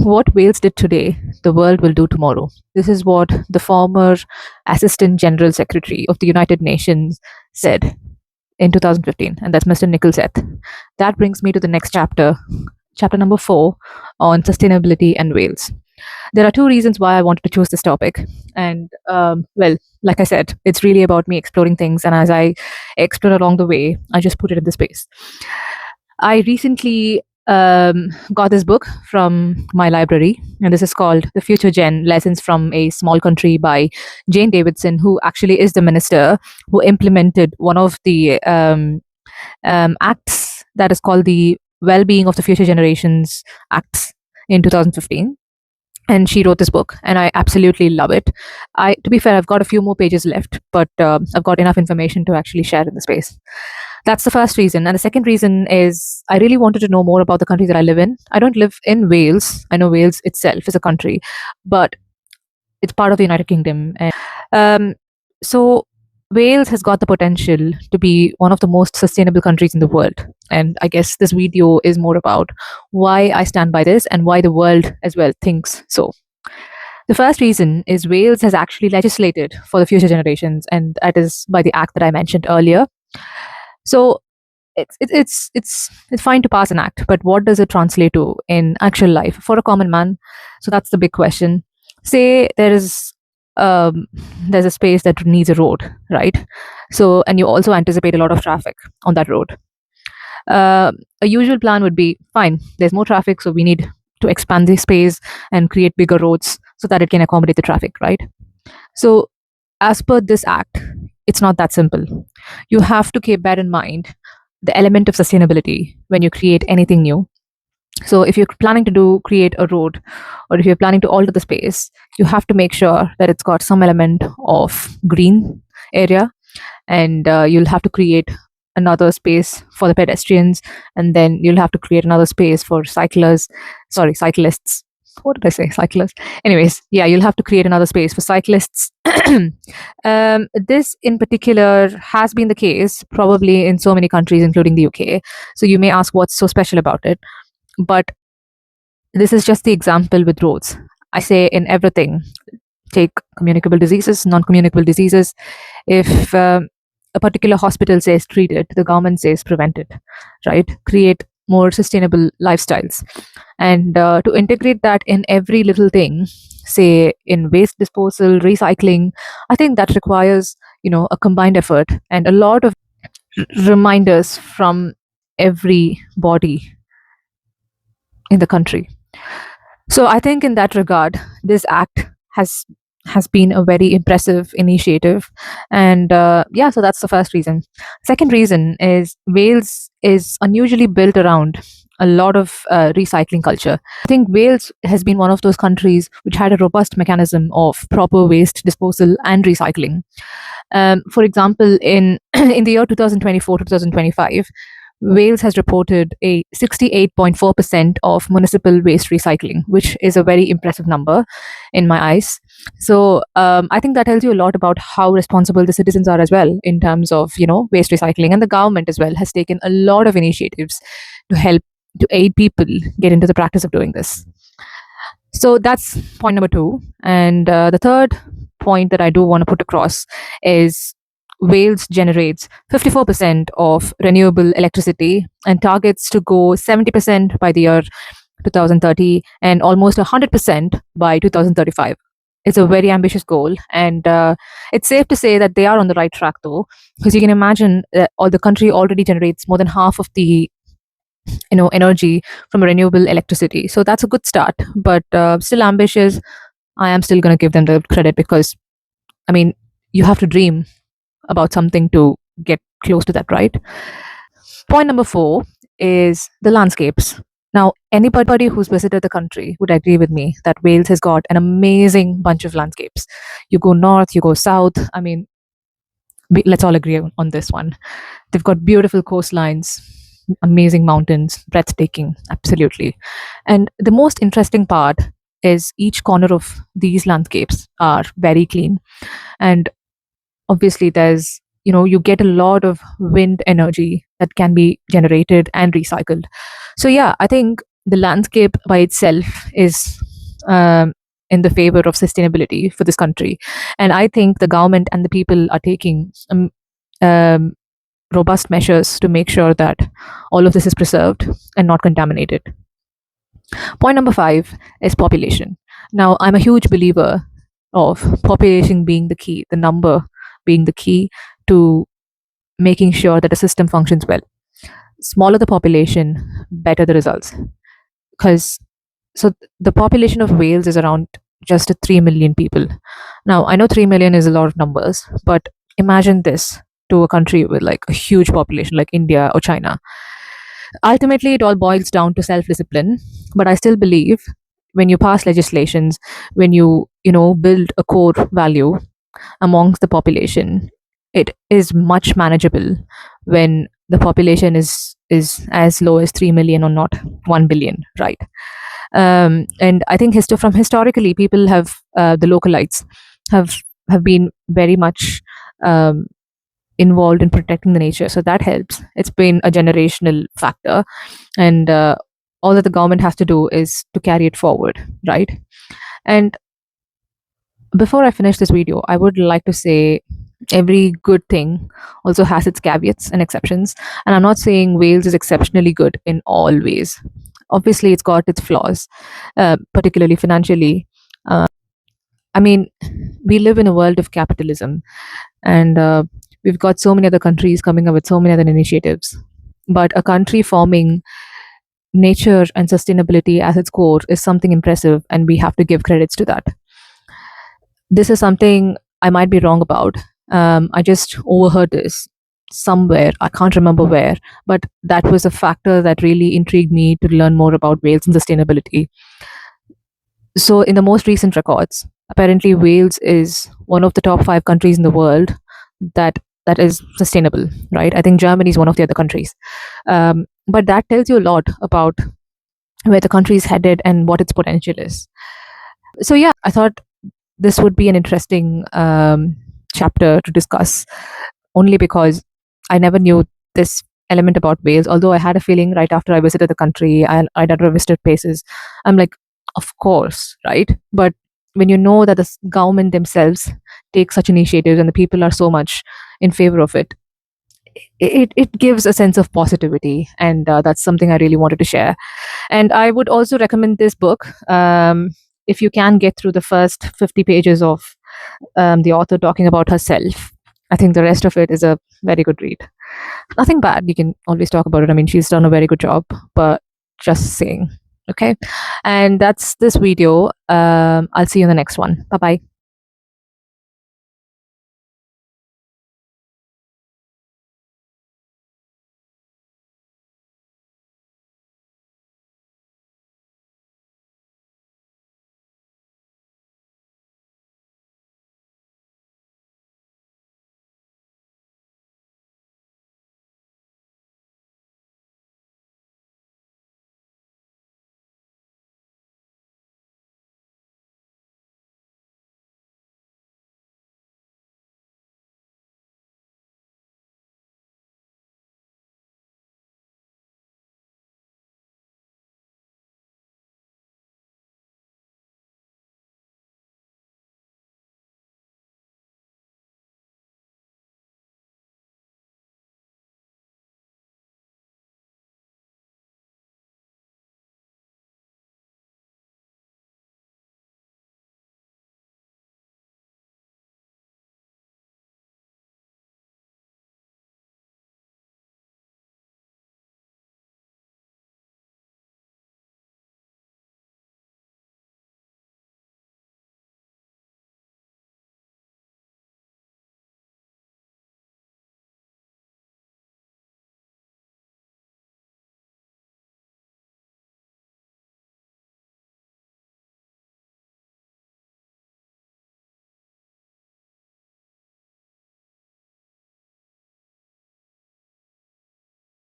What Wales did today, the world will do tomorrow. This is what the former Assistant General Secretary of the United Nations said in 2015, and that's Mr. Nicholseth. That brings me to the next chapter, chapter number 4 on sustainability and Wales. There are two reasons why I wanted to choose this topic. And, well, like I said, it's really about me exploring things. And as I explore along the way, I just put it in the space. I recently got this book from my library, and this is called The Future Gen Lessons from a Small Country by Jane Davidson, who actually is the minister who implemented one of the acts that is called the Well-Being of the Future Generations Acts in 2015. And she wrote this book, and I absolutely love it. To be fair, I've got a few more pages left, but I've got enough information to actually share in the space. That's the first reason. And the second reason is I really wanted to know more about the country that I live in. I don't live in Wales. I know Wales itself is a country, but it's part of the United Kingdom. And so Wales has got the potential to be one of the most sustainable countries in the world. And I guess this video is more about why I stand by this and why the world as well thinks so. The first reason is Wales has actually legislated for the future generations, and that is by the act that I mentioned earlier. So it's fine to pass an act, but what does it translate to in actual life for a common man? So that's the big question. Say there's a space that needs a road, right? So, and you also anticipate a lot of traffic on that road. A usual plan would be fine. There's more traffic, so we need to expand the space and create bigger roads so that it can accommodate the traffic, right? So, as per this act, it's not that simple. You have to bear in mind the element of sustainability when you create anything new. So if you're planning to create a road, or if you're planning to alter the space, you have to make sure that it's got some element of green area, and you'll have to create another space for the pedestrians, and then you'll have to create another space for cyclists. What did I say? Cyclists. Anyways, yeah, you'll have to create another space for cyclists. This in particular has been the case probably in so many countries, including the UK. So you may ask what's so special about it. But this is just the example with roads. I say in everything, take communicable diseases, non-communicable diseases. If a particular hospital says treat it, the government says prevent it, right? Create more sustainable lifestyles. And to integrate that in every little thing, say in waste disposal, recycling, I think that requires, a combined effort and a lot of reminders from every body in the country. So I think in that regard, this act has been a very impressive initiative. And so that's the first reason. Second reason is Wales is unusually built around a lot of recycling culture. I think Wales has been one of those countries which had a robust mechanism of proper waste disposal and recycling. For example, in in the year 2024 to 2025, Wales has reported a 68.4% of municipal waste recycling, which is a very impressive number in my eyes. So I think that tells you a lot about how responsible the citizens are as well in terms of waste recycling, and the government as well has taken a lot of initiatives to help to aid people get into the practice of doing this. So that's point number 2, and the third point that I do want to put across is Wales generates 54% of renewable electricity and targets to go 70% by the year 2030 and almost 100% by 2035. It's a very ambitious goal, and it's safe to say that they are on the right track, though, because you can imagine that all the country already generates more than half of the energy from renewable electricity. So that's a good start, but still ambitious. I am still going to give them the credit because, you have to dream about something to get close to that, right? Point number 4 is the landscapes. Now, anybody who's visited the country would agree with me that Wales has got an amazing bunch of landscapes. You go north, you go south. Let's all agree on this one. They've got beautiful coastlines, amazing mountains, breathtaking, absolutely. And the most interesting part is each corner of these landscapes are very clean. And obviously there's you get a lot of wind energy that can be generated and recycled. So yeah, I think the landscape by itself is in the favor of sustainability for this country. And I think the government and the people are taking um, robust measures to make sure that all of this is preserved and not contaminated. Point number 5 is population. Now, I'm a huge believer of population being the key, the number being the key to making sure that a system functions well. Smaller the population, better the results. Because the population of Wales is around just 3 million people. Now, I know 3 million is a lot of numbers, but imagine this to a country with like a huge population like India or China. Ultimately, it all boils down to self discipline, but I still believe when you pass legislations, when you build a core value amongst the population, it is much manageable when the population is as low as 3 million or not 1 billion, right? And I think from historically, people have the localites have been very much um, involved in protecting the nature, so that helps. It's been a generational factor, and all that the government has to do is to carry it forward, right? And before I finish this video, I would like to say every good thing also has its caveats and exceptions. And I'm not saying Wales is exceptionally good in all ways. Obviously, it's got its flaws, particularly financially. Uh, I mean, we live in a world of capitalism, and we've got so many other countries coming up with so many other initiatives. But a country forming nature and sustainability as its core is something impressive, and we have to give credits to that. This is something I might be wrong about. I just overheard this somewhere. I can't remember where, but that was a factor that really intrigued me to learn more about Wales and sustainability. So, in the most recent records, apparently Wales is one of the top 5 countries in the world that is sustainable, right? I think Germany is one of the other countries. But that tells you a lot about where the country is headed and what its potential is. So, yeah, I thought this would be an interesting chapter to discuss, only because I never knew this element about Wales. Although I had a feeling right after I visited the country, I did visited places. I'm like, of course, right? But when you know that the government themselves take such initiatives and the people are so much in favor of it, it gives a sense of positivity, and that's something I really wanted to share. And I would also recommend this book. If you can get through the first 50 pages of the author talking about herself, I think the rest of it is a very good read. Nothing bad. You can always talk about it. I mean, she's done a very good job, but just saying. Okay. And that's this video. I'll see you in the next one. Bye bye.